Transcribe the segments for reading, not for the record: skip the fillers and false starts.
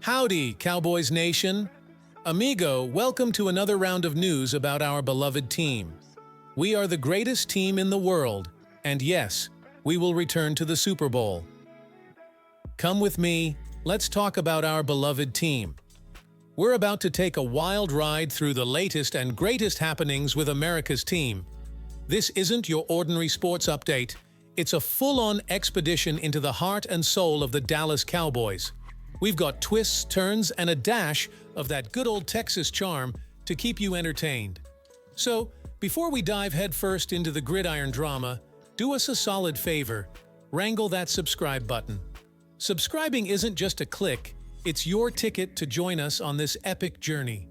Howdy, Cowboys Nation. Amigo, welcome to another round of news about our beloved team. We are the greatest team in the world, and yes, we will return to the Super Bowl. Come with me, let's talk about our beloved team. We're about to take a wild ride through the latest and greatest happenings with America's team. This isn't your ordinary sports update. It's a full-on expedition into the heart and soul of the Dallas Cowboys. We've got twists, turns, and a dash of that good old Texas charm to keep you entertained. So, before we dive headfirst into the gridiron drama, do us a solid favor, wrangle that subscribe button. Subscribing isn't just a click, it's your ticket to join us on this epic journey.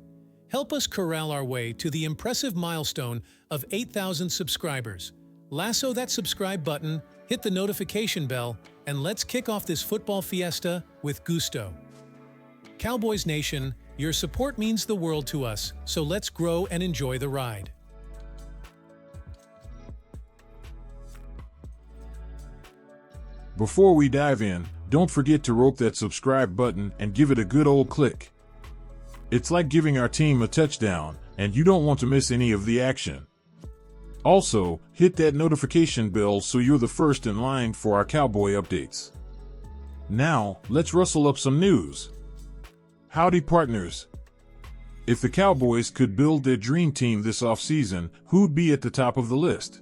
Help us corral our way to the impressive milestone of 8,000 subscribers. Lasso that subscribe button, hit the notification bell, and let's kick off this football fiesta with gusto. Cowboys Nation, your support means the world to us, so let's grow and enjoy the ride. Before we dive in, don't forget to rope that subscribe button and give it a good old click. It's like giving our team a touchdown, and you don't want to miss any of the action. Also, hit that notification bell so you're the first in line for our Cowboy updates. Now, let's rustle up some news. Howdy, partners. If the Cowboys could build their dream team this offseason, who'd be at the top of the list?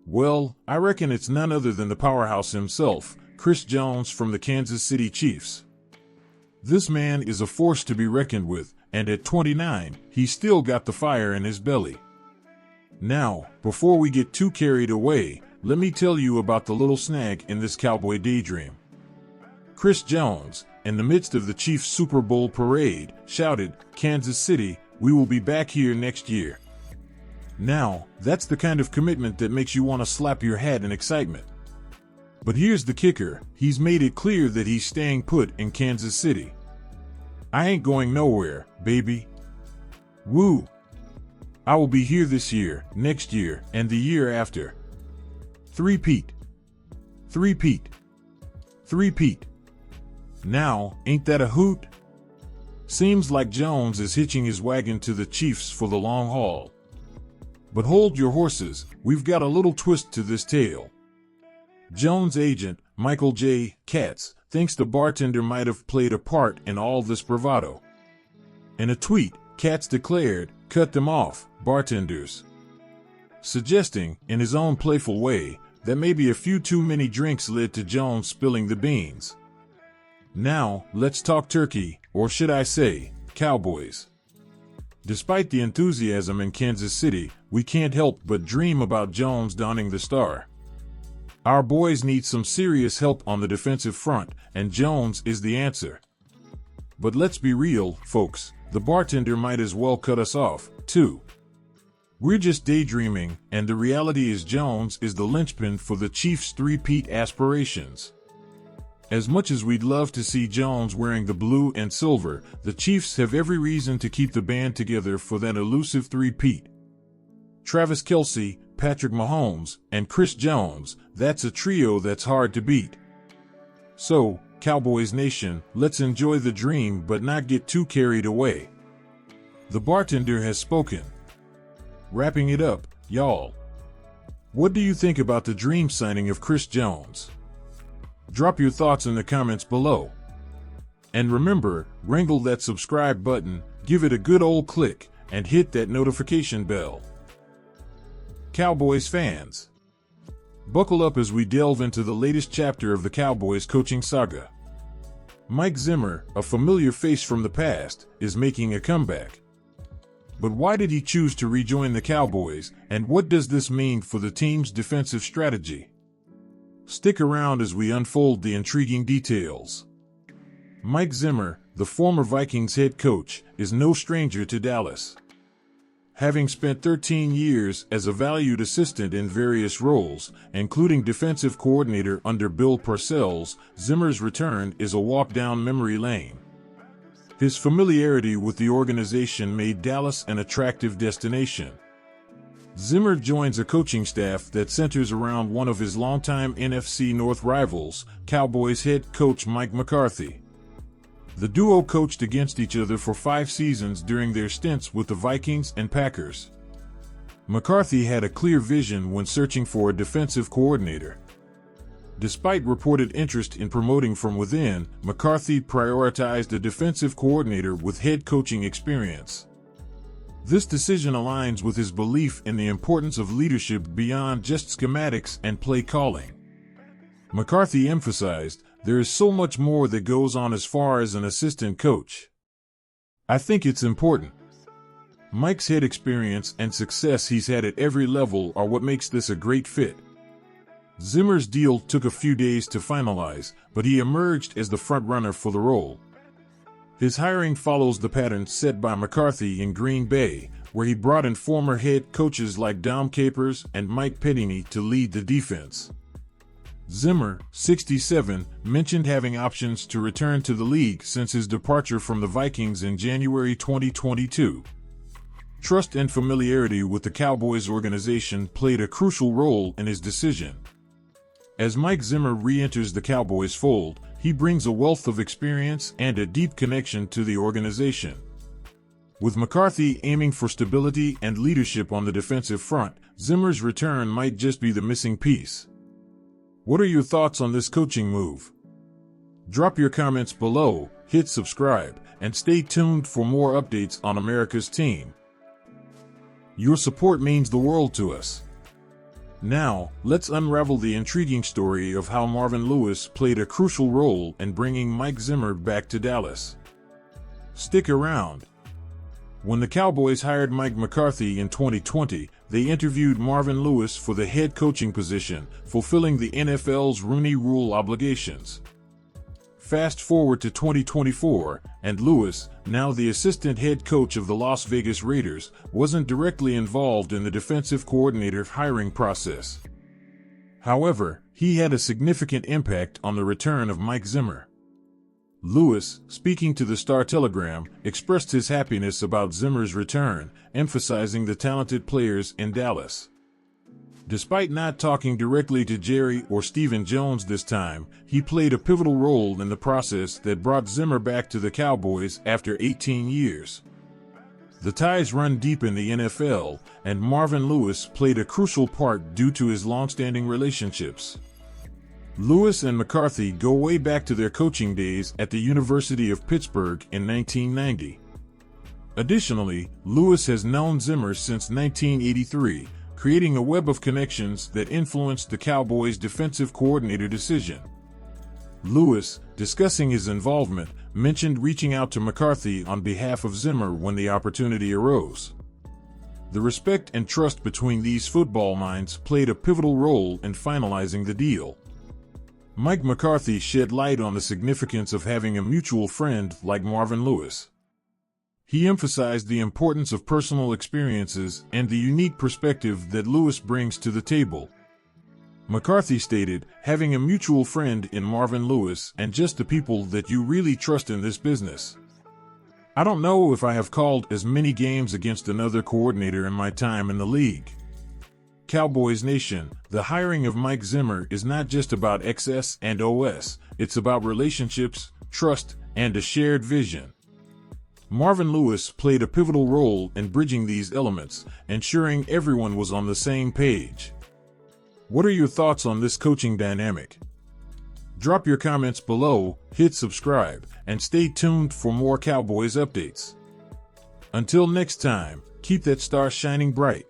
Well, I reckon it's none other than the powerhouse himself, Chris Jones from the Kansas City Chiefs. This man is a force to be reckoned with, and at 29, he's still got the fire in his belly. Now, before we get too carried away, let me tell you about the little snag in this Cowboy daydream. Chris Jones, in the midst of the Chiefs' Super Bowl parade, shouted, "Kansas City, we will be back here next year." Now, that's the kind of commitment that makes you want to slap your head in excitement. But here's the kicker, he's made it clear that he's staying put in Kansas City. "I ain't going nowhere, baby. Woo! I will be here this year, next year, and the year after. Three-peat. Three-peat. Three-peat. Now, ain't that a hoot?" Seems like Jones is hitching his wagon to the Chiefs for the long haul. But hold your horses, we've got a little twist to this tale. Jones' agent, Michael J. Katz, thinks the bartender might have played a part in all this bravado. In a tweet, Katz declared, "Cut them off, bartenders," suggesting, in his own playful way, that maybe a few too many drinks led to Jones spilling the beans. Now, let's talk turkey, or should I say, Cowboys. Despite the enthusiasm in Kansas City, we can't help but dream about Jones donning the star. Our boys need some serious help on the defensive front, and Jones is the answer. But let's be real, folks, the bartender might as well cut us off, too. We're just daydreaming, and the reality is Jones is the linchpin for the Chiefs' three-peat aspirations. As much as we'd love to see Jones wearing the blue and silver, the Chiefs have every reason to keep the band together for that elusive three-peat. Travis Kelce, Patrick Mahomes, and Chris Jones, that's a trio that's hard to beat. So, Cowboys Nation, let's enjoy the dream but not get too carried away. The bartender has spoken. Wrapping it up, y'all. What do you think about the dream signing of Chris Jones? Drop your thoughts in the comments below. And remember, wrangle that subscribe button, give it a good old click, and hit that notification bell. Cowboys fans, buckle up as we delve into the latest chapter of the Cowboys coaching saga. Mike Zimmer, a familiar face from the past, is making a comeback. But why did he choose to rejoin the Cowboys, and what does this mean for the team's defensive strategy? Stick around as we unfold the intriguing details. Mike Zimmer, the former Vikings head coach, is no stranger to Dallas. Having spent 13 years as a valued assistant in various roles, including defensive coordinator under Bill Parcells, Zimmer's return is a walk down memory lane. His familiarity with the organization made Dallas an attractive destination. Zimmer joins a coaching staff that centers around one of his longtime NFC North rivals, Cowboys head coach Mike McCarthy. The duo coached against each other for 5 seasons during their stints with the Vikings and Packers. McCarthy had a clear vision when searching for a defensive coordinator. Despite reported interest in promoting from within, McCarthy prioritized a defensive coordinator with head coaching experience. This decision aligns with his belief in the importance of leadership beyond just schematics and play calling. McCarthy emphasized, "There is so much more that goes on as far as an assistant coach. I think it's important." Mike's head experience and success he's had at every level are what makes this a great fit. Zimmer's deal took a few days to finalize, but he emerged as the front-runner for the role. His hiring follows the pattern set by McCarthy in Green Bay, where he brought in former head coaches like Dom Capers and Mike Pettine to lead the defense. Zimmer, 67, mentioned having options to return to the league since his departure from the Vikings in January 2022. Trust and familiarity with the Cowboys organization played a crucial role in his decision. As Mike Zimmer re-enters the Cowboys fold, he brings a wealth of experience and a deep connection to the organization. With McCarthy aiming for stability and leadership on the defensive front, Zimmer's return might just be the missing piece. What are your thoughts on this coaching move? Drop your comments below, hit subscribe, and stay tuned for more updates on America's team. Your support means the world to us. Now, let's unravel the intriguing story of how Marvin Lewis played a crucial role in bringing Mike Zimmer back to Dallas. Stick around. When the Cowboys hired Mike McCarthy in 2020, they interviewed Marvin Lewis for the head coaching position, fulfilling the NFL's Rooney Rule obligations. Fast forward to 2024, and Lewis, now the assistant head coach of the Las Vegas Raiders, wasn't directly involved in the defensive coordinator hiring process. However, he had a significant impact on the return of Mike Zimmer. Lewis, speaking to the Star-Telegram, expressed his happiness about Zimmer's return, emphasizing the talented players in Dallas. Despite not talking directly to Jerry or Stephen Jones this time, he played a pivotal role in the process that brought Zimmer back to the Cowboys after 18 years. The ties run deep in the NFL, and Marvin Lewis played a crucial part due to his long-standing relationships. Lewis and McCarthy go way back to their coaching days at the University of Pittsburgh in 1990. Additionally, Lewis has known Zimmer since 1983, creating a web of connections that influenced the Cowboys' defensive coordinator decision. Lewis, discussing his involvement, mentioned reaching out to McCarthy on behalf of Zimmer when the opportunity arose. The respect and trust between these football minds played a pivotal role in finalizing the deal. Mike McCarthy shed light on the significance of having a mutual friend like Marvin Lewis. He emphasized the importance of personal experiences and the unique perspective that Lewis brings to the table. McCarthy stated, "Having a mutual friend in Marvin Lewis and just the people that you really trust in this business. I don't know if I have called as many games against another coordinator in my time in the league." Cowboys Nation, the hiring of Mike Zimmer is not just about XS and OS, it's about relationships, trust, and a shared vision. Marvin Lewis played a pivotal role in bridging these elements, ensuring everyone was on the same page. What are your thoughts on this coaching dynamic? Drop your comments below, hit subscribe, and stay tuned for more Cowboys updates. Until next time, keep that star shining bright.